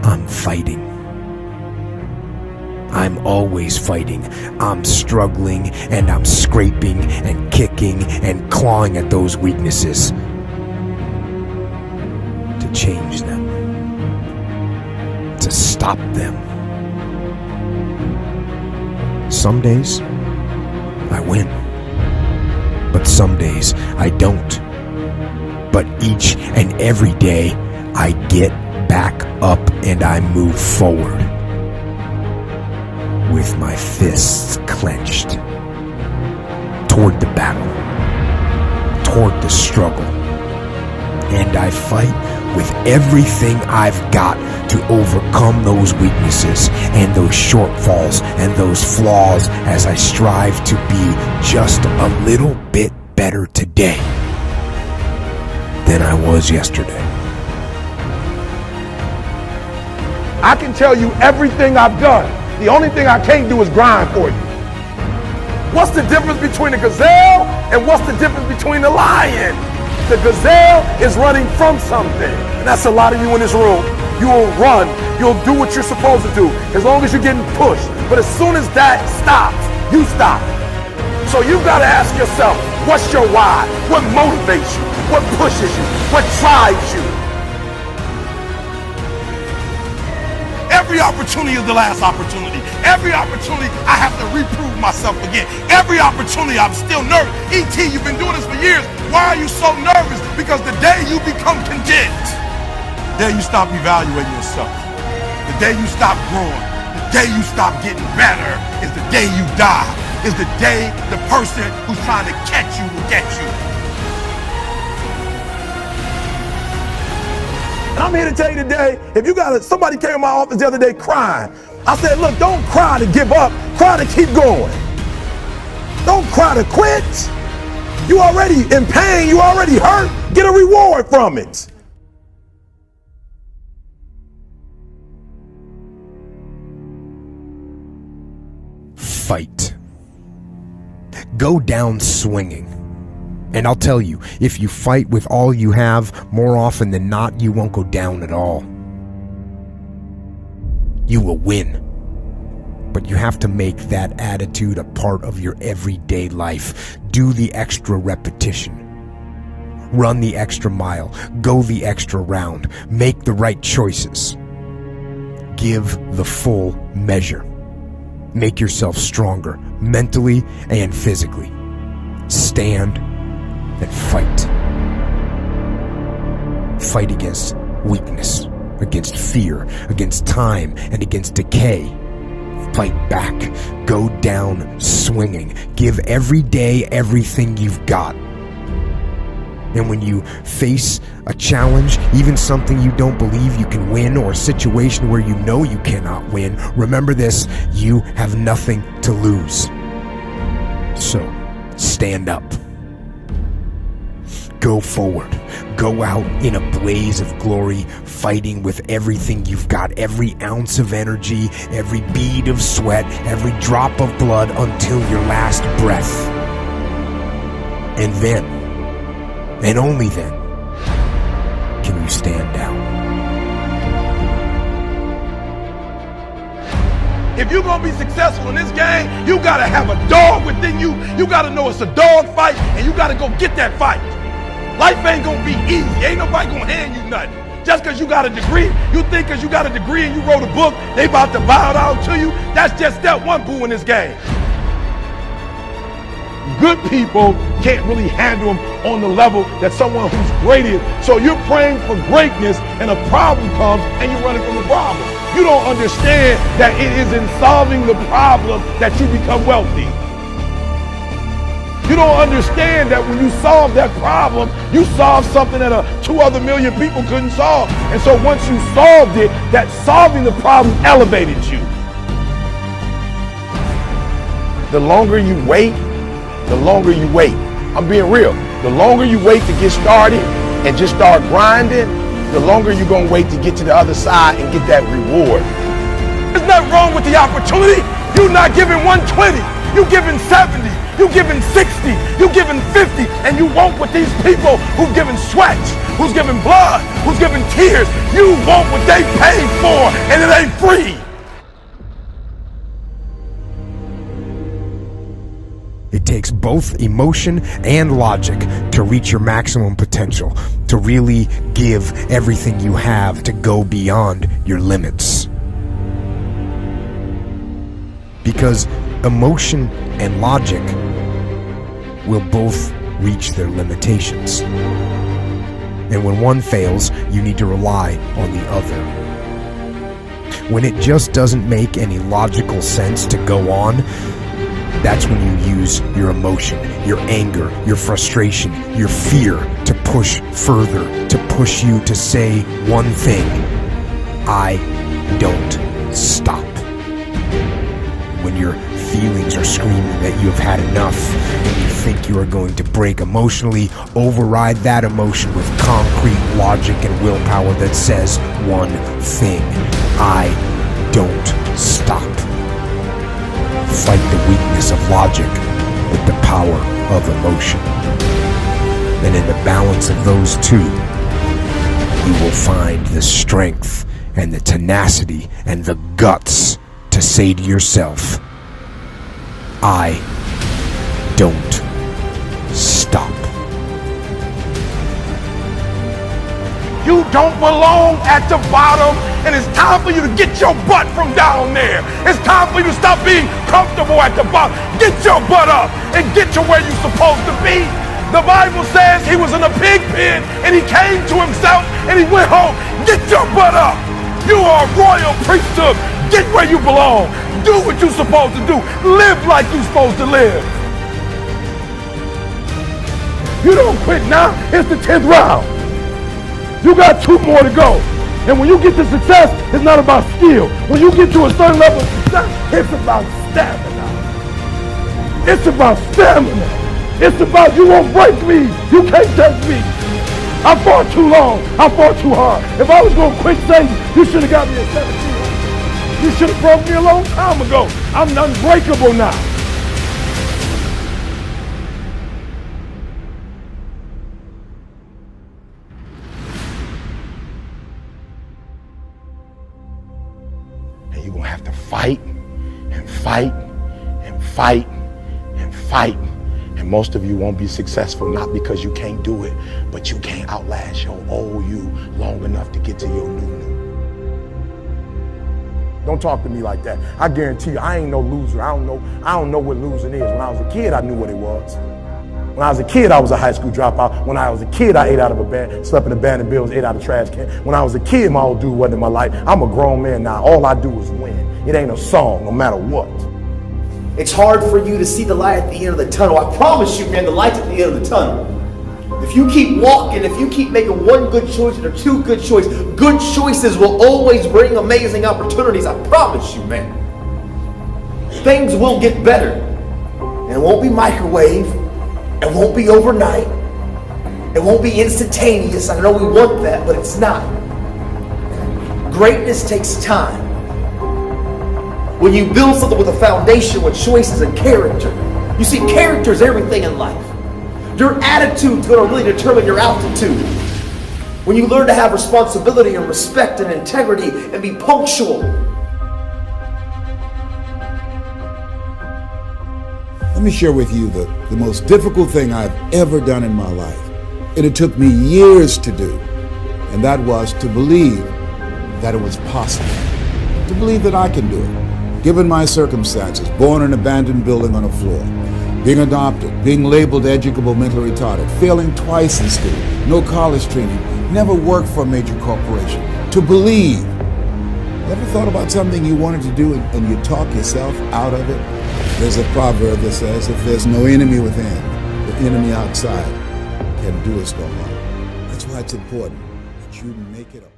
I'm fighting. I'm always fighting. I'm struggling and I'm scraping and kicking and clawing at those weaknesses to change them, to stop them. Some days I win, but some days I don't. But each and every day I get back up and I move forward with my fists clenched toward the battle, toward the struggle. And I fight with everything I've got to overcome those weaknesses and those shortfalls and those flaws as I strive to be just a little bit better today than I was yesterday. I can tell you everything I've done. The only thing I can't do is grind for you. What's the difference between a gazelle and what's the difference between a lion? The gazelle is running from something. And that's a lot of you in this room. You will run. You'll do what you're supposed to do as long as you're getting pushed. But as soon as that stops, you stop. So you've got to ask yourself, what's your why? What motivates you? What pushes you? What drives you? Every opportunity is the last opportunity. Every opportunity I have to reprove myself again. Every opportunity I'm still nervous. E.T., you've been doing this for years. Why are you so nervous? Because the day you become content, the day you stop evaluating yourself, the day you stop growing, the day you stop getting better is the day you die. Is the day the person who's trying to catch you will get you. And I'm here to tell you today, if you got somebody came in my office the other day crying. I said, look, don't cry to give up, cry to keep going. Don't cry to quit. You already in pain, you already hurt, get a reward from it. Fight. Go down swinging. And I'll tell you, if you fight with all you have, more often than not, you won't go down at all. You will win. But you have to make that attitude a part of your everyday life. Do the extra repetition. Run the extra mile. Go the extra round. Make the right choices. Give the full measure. Make yourself stronger, mentally and physically. Stand and fight. Fight against weakness, against fear, against time, and against decay. Fight back. Go down swinging. Give every day everything you've got. And when you face a challenge, even something you don't believe you can win, or a situation where you know you cannot win, remember this: you have nothing to lose. So, stand up. Go forward. Go out in a blaze of glory, fighting with everything you've got, every ounce of energy, every bead of sweat, every drop of blood until your last breath. And then, and only then, can you stand down. If you're going to be successful in this game, you got to have a dog within you. You got to know it's a dog fight, and you got to go get that fight. Life ain't going to be easy. Ain't nobody going to hand you nothing. Just because you got a degree, you think because you got a degree and you wrote a book, they about to bow down to you. That's just step one, boo, in this game. Good people can't really handle them on the level that someone who's great is. So you're praying for greatness and a problem comes and you're running from the problem. You don't understand that it is in solving the problem that you become wealthy. You don't understand that when you solve that problem, you solve something that 2 other million people couldn't solve. And so once you solved it, that solving the problem elevated you. The longer you wait, the longer you wait. I'm being real. The longer you wait to get started and just start grinding, the longer you're going to wait to get to the other side and get that reward. There's nothing wrong with the opportunity. You're not giving 120. You're giving 70. You giving 60, you giving 50, and you want what these people who've given sweat, who's giving blood, who's giving tears, you want what they paid for, and it ain't free. It takes both emotion and logic to reach your maximum potential, to really give everything you have, to go beyond your limits. Because emotion and logic will both reach their limitations. And when one fails, you need to rely on the other. When it just doesn't make any logical sense to go on, that's when you use your emotion, your anger, your frustration, your fear to push further, to push you to say one thing: I don't stop. When your feelings are screaming that you have had enough and you think you are going to break emotionally, override that emotion with concrete logic and willpower that says one thing: I don't stop. Fight the weakness of logic with the power of emotion. And in the balance of those two, you will find the strength and the tenacity and the guts to say to yourself, I don't stop. You don't belong at the bottom, and it's time for you to get your butt from down there. It's time for you to stop being comfortable at the bottom. Get your butt up and get to where you're supposed to be. The Bible says he was in a pig pen and he came to himself and he went home. Get your butt up. You are a royal priesthood. Get where you belong. Do what you're supposed to do. Live like you're supposed to live. You don't quit now. It's the 10th round. You got 2 more to go. And when you get to success, it's not about skill. When you get to a certain level of success, it's about stamina. It's about stamina. It's about you won't break me. You can't touch me. I fought too long. I fought too hard. If I was going to quit Satan, you should have got me at 17. You should have broke me a long time ago. I'm unbreakable now. You're going to have to fight and fight and fight and fight. And most of you won't be successful, not because you can't do it, but you can't outlast your old you long enough to get to your new. Don't talk to me like that. I guarantee you, I ain't no loser. I don't know what losing is. When I was a kid, I knew what it was. When I was a kid, I was a high school dropout. When I was a kid, I ate out of a band, slept in abandoned buildings, ate out of trash can. When I was a kid, my old dude wasn't in my life. I'm a grown man now. All I do is win. It ain't a song, no matter what. It's hard for you to see the light at the end of the tunnel. I promise you, man, the light's at the end of the tunnel. If you keep walking, if you keep making one good choice or 2 good choices, good choices will always bring amazing opportunities. I promise you, man. Things will get better. And it won't be microwave. It won't be overnight. It won't be instantaneous. I know we want that, but it's not. Greatness takes time. When you build something with a foundation, with choices and character. You see, character is everything in life. Your attitude's going to really determine your altitude. When you learn to have responsibility and respect and integrity and be punctual. Let me share with you the most difficult thing I've ever done in my life. And it took me years to do. And that was to believe that it was possible. To believe that I can do it. Given my circumstances, born in an abandoned building on a floor, being adopted, being labeled educable mentally retarded, failing twice in school, no college training, never worked for a major corporation. To believe. Ever thought about something you wanted to do and you talk yourself out of it? There's a proverb that says, if there's no enemy within, the enemy outside can do us no harm. That's why it's important that you make it up.